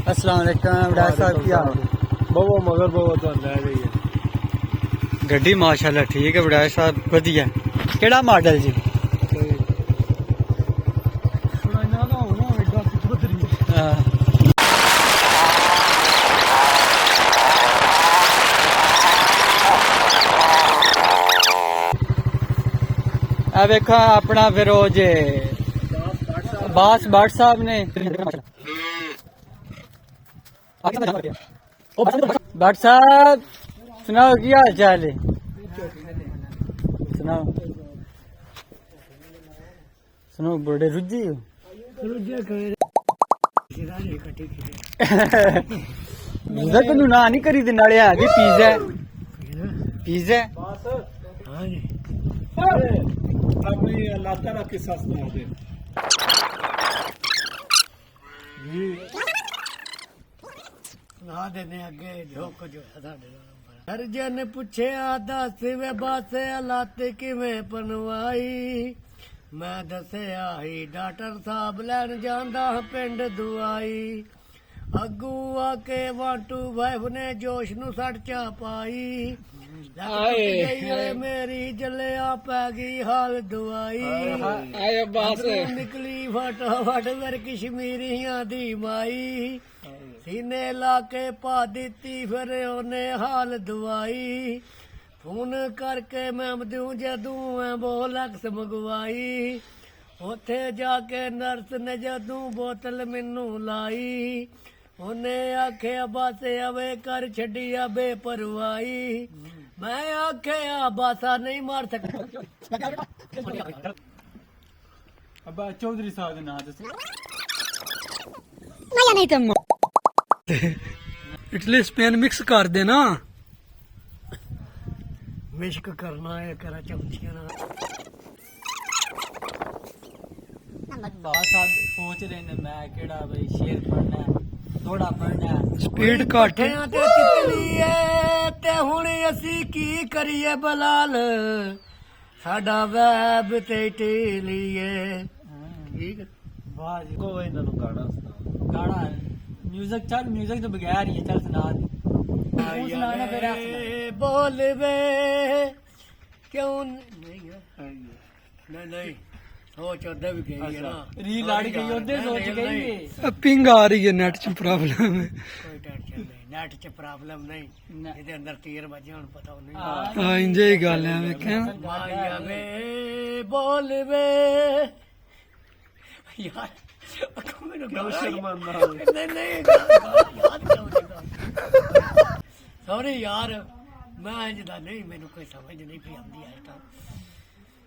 अस्सलाम वालेकुम वड़ा साहब की हाल बहु मगर बहु तो ले गई है गड्डी माशाल्लाह ठीक है वड़ा साहब वधिया केड़ा मॉडल जी वेखा अपना फिर ओ जे बास भट्ट साहब ने भट्ट साहब सुनाओ की हाल चाल है सुनाओ सुनो बड़े रुझी हो मुझे ना नहीं करी दे नाले आगे पिज़्ज़ा पिज़्ज़ा अपनी लाता रख के साथ सुना दे सुना देने अगे जो कुछ हर जन पुछे दस वे बासे लाते किवें पनवाई मैं दसिया ही डॉक्टर साहब लैन जांदा पिंड दुआई अगू आके 1 2 5 ने जोश नु सट चा पाई मेरी जलिया पै गई हाल दुआई निकली फटाफट मेरे कश्मीरियां दी माई सीने लाके पा दिती फिर ओने हाल दुआई फोन करके मैं दूं जदू बोलक्स मंगवाई उथे जाके नर्स ने जदू बोतल मैनू लाई उन्हें आखे बासे अवे कर छड़िया बेपरवाही मैं आखे बासा नहीं मार सकता अब चौधरी साहब ना नहीं तुम इटली स्पेन मिक्स कर देना मिश्क करना है करा चमचिया बास साहब सोच रहे ने मैं केड़ा भाई शेर पढ़ना है थोड़ा पढ़ना है स्पीड घट ते तितली ते हुण असी की करिए बलाल साडा वैब ते टेलिए ठीक वाह जी को इन्हां नु गाना सुना गाना म्यूजिक चल म्यूजिक तो बगैर ही चल सुना दे तू सुनाना फिर बोल वे क्यों नहीं सोच उधर भी गई है ना रील आड़ी गई उधर सोच गई है पिंग आ रही है नेट च प्रॉब्लम है कोई टेंशन नहीं नेट च प्रॉब्लम नहीं ਇਹਦੇ ਅੰਦਰ ਤੀਰ ਵੱਜੇ ਹੁਣ ਪਤਾ ਨਹੀਂ हां इंजे ही गल है वेख्या ਮਾਇਆ ਵੇ ਬੋਲ ਵੇ ਯਾਰ ਮੈਨੂੰ ਕਿਉਂ ਸ਼ਰਮਾਨਾ ਨਹੀਂ ਯਾਦ ਕਿਉਂ ਸੌਰੀ ਯਾਰ ਮੈਂ ਜਿਹਦਾ ਨਹੀਂ ਮੈਨੂੰ ਕੋਈ ਸਮਝ ਨਹੀਂ ਪਈ ਆਉਂਦੀ ਹੈ ਤਾਂ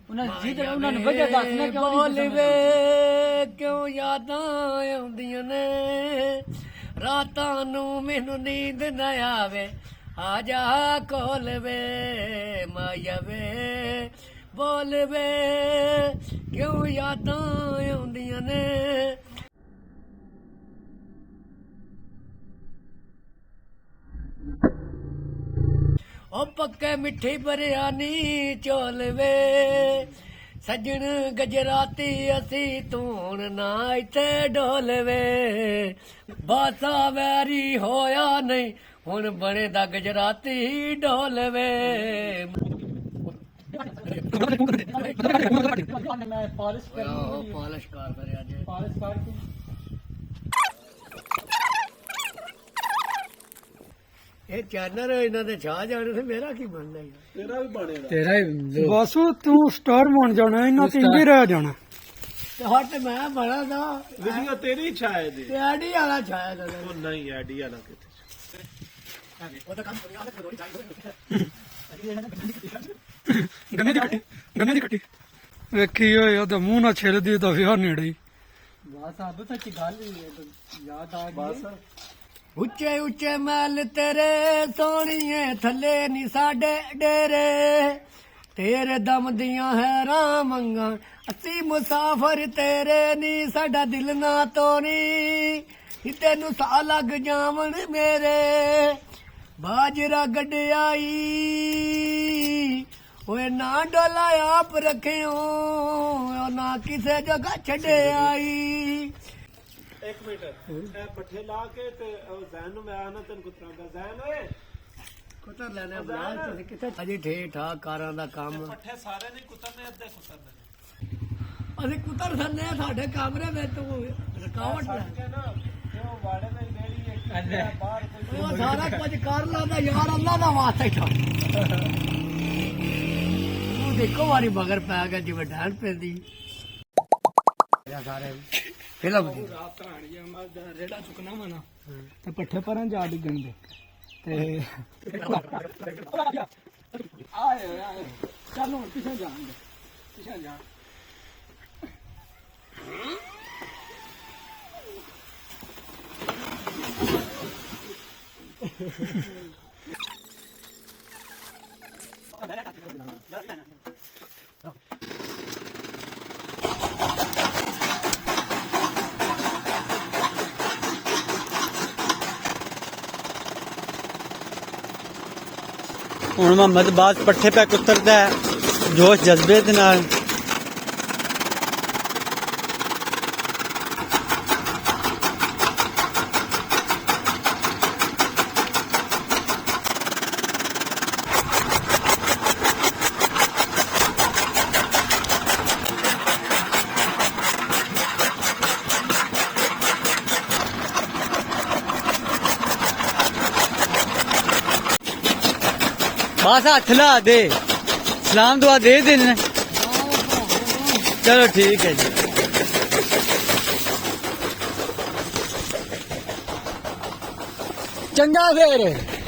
ਉਹਨਾਂ ਨੇ ਵਜ੍ਹਾ ਦੱਸਣਾ ਕਿਉਂ ਬੋਲ ਵੇ ਕਿਉਂ ਯਾਦਾਂ ਆਉਂਦੀਆਂ ਨੇ ਰਾਤਾਂ ਨੂੰ ਮੈਨੂੰ ਨੀਂਦ ਨਾ ਆਵੇ ਆ ਜਾ ਕੋਲ ਵੇ ਮਾਇਆ ਵੇ ਬੋਲ ਵੇ ਕਿਉਂ ਯਾਦਾਂ ਆਉਂਦੀਆਂ ਨੇ ਉਹ ਪੱਕੇ ਮਿੱਠੀ ਬਰਿਆਨੀ ਚੋਲ ਵੇ ਸੱਜਣ ਗਜਰਾਤੀ ਅਸੀਂ ਤੂਣ ਨਾ ਇੱਥੇ ਢੋਲ ਵੇ ਬਾਸਾ ਵੈਰੀ ਹੋਇਆ ਨਹੀਂ ਹੁਣ ਬਣੇ ਦਾ ਗਜਰਾਤੀ ਢੋਲ ਵੇ ਪਾਲਿਸ਼ ਪਾਲਿਸ਼ ਕਰ ਕਰਿਆ ਜੇ ਪਾਲਿਸ਼ ਕਰਕੇ ਇਹ ਚੈਨਲ ਇਹਨਾਂ ਦੇ ਛਾ ਜਾਣੇ ਤੇ ਮੇਰਾ ਕੀ ਬਣਦਾ ਯਾਰ तेरा भी बनेगा ਤੇਰਾ ਹੀ बस तू स्टार बन जाना इन्हां ते इंजे रह जाना ਤੇ ਹਟ ਮੈਂ ਬਣਾ ਦਾ वीडियो तेरी छाए दे ਤੇ ਆੜੀ ਵਾਲਾ ਛਾਇਆ ਦਾ ओ नहीं आईडी वाला किथे ਉਹ ਤਾਂ ਕੰਮ ਕਰਿਆ ਤੇ ਰੋੜੀ गन्ने दी कट्टी वेखी होए ओदा मुंह ना छिल दी तो विआह नेड़े ही ਵਾਹ ਸਾਹਿਬ ਸੱਚੀ ਗੱਲ ਹੀ ਹੈ ਯਾਦ ਆ ਗਈ ਉੱਚੇ ਉੱਚੇ ਮਹਿਲ ਤੇਰੇ ਸੋਹਣੀਏ ਥੱਲੇ ਨੀ ਸਾਡੇ ਡੇਰੇ ਤੇਰੇ ਦਮ ਦੀਆਂ ਹੈਰਾਂ ਮੰਗਾਂ ਅਸੀਂ ਮੁਸਾਫਰ ਤੇਰੇ ਨੀ ਸਾਡਾ ਦਿਲ ਨਾ ਤੋਨੀ ਤੈਨੂੰ ਸਾਹ ਲੱਗ ਜਾਵਣ ਮੇਰੇ ਬਾਜਰਾ ਗੱਡਿਆਈ ਓਏ ਨਾ ਡੋਲਾ ਆਪ ਰੱਖਿਓ ਨਾ ਕਿਸੇ ਜਗ੍ਹਾ ਛੱਡਿਆਈ ਇੱਕ ਮਿੰਟ ਇਹ ਪੱਠੇ ਲਾ ਕੇ ਤੇ ਉਹ ਜ਼ੈਨ ਨੂੰ ਮੈਂ ਆਣਾ ਤੈਨੂੰ ਕੁਤਰਾਂਗਾ ਜ਼ੈਨ ਓਏ ਕੁੱਤਰ ਲੈਣੇ ਬਣਾ ਤੁਸੀਂ ਕਿੱਥੇ ਅਜੇ ਠੇਠ ਠਾਕ ਕਾਰਾਂ ਦਾ ਕੰਮ ਪੱਠੇ ਸਾਰੇ ਨਹੀਂ ਕੁਤਰਨੇ ਅੱਧੇ ਕੁਤਰਨੇ ਅਸੀਂ ਕੁੱਤਰ ਸੰਨੇ ਆ ਸਾਡੇ ਕਮਰੇ ਵਿੱਚ ਤੂੰ ਰਕਾਵਟ ਲੈ ਕੇ ਨਾ ਤੇ ਉਹ ਵਾੜੇ ਵਿੱਚ ਜਿਹੜੀ ਇੱਕ ਬਾਹਰ ਕੋਈ ਉਹ ਸਾਰਾ ਕੁਝ ਕਰ ਲੈਂਦਾ ਯਾਰ ਅੱਲਾ ਦਾ ਵਾਸਤਾ ਹੀ ਕਰ ਉਹ ਦੇਖੋ ਵਾਰੀ ਮਗਰ ਪੈ ਗਿਆ ਜਿਵੇਂ ਡਾਂਟ ਪੈਂਦੀ ਯਾ ਸਾਰੇ ਫਿਲਮ ਦੀ ਰਾਤ ਰਾਣੀ ਆ ਮੈਂ ਰੇੜਾ ਚੁੱਕਣਾ ਮਨਾ ਤੇ ਪੱਠੇ ਪਰਾਂ ਜਾ ਡਿੱਗਣ ਦੇ ਤੇ ਆਏ ਆਏ ਚੱਲ ਹੁਣ ਪਿੱਛੇ ਜਾਣ ਦੇ ਪਿੱਛੇ ਜਾ ਹੁਣ ਮੁਹੰਮਦ ਬਾਦ ਪੱਠੇ ਪੈ ਕੁੱਤਰਦਾ ਹੈ ਜੋਸ਼ ਜਜ਼ਬੇ ਦੇ ਨਾਲ। बस हथ ला दे सलाम दुआ दे देना। चलो ठीक है जी। चंगा फिर।